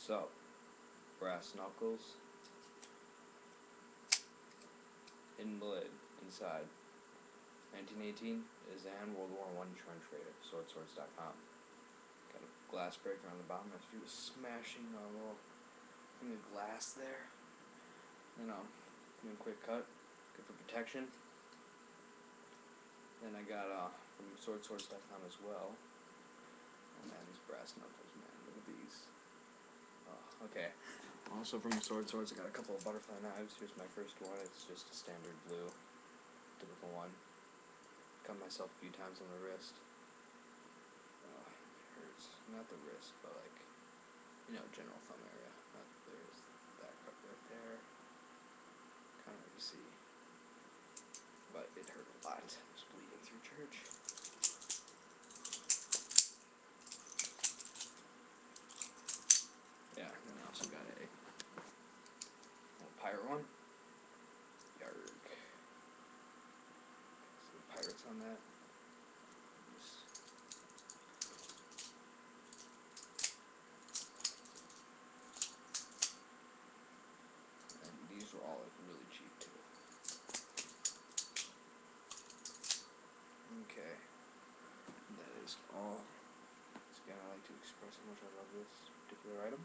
So, brass knuckles, invalid inside. 1918 is and World War I trench raider. Swords.com. Got a glass breaker on the bottom. That's for smashing a little thing of glass there. You know, doing a quick cut, good for protection. Then I got from Swords.com as well. Oh man, these brass knuckles, man, look at these. Oh, okay. Also from Swords, I got a couple of butterfly knives. Here's my first one. It's just a standard blue, typical one. Cut myself a few times on the wrist. It hurts. Not the wrist, but like, you know, general thumb area. There's that cut right there. Kind of hard to see. But it hurt a lot. I was bleeding through church. Yeah, and then I also got a little pirate one. Yarg. Some pirates on that. And these were all like really cheap too. Okay. That is all. Once again, I like to express how much I love this particular item.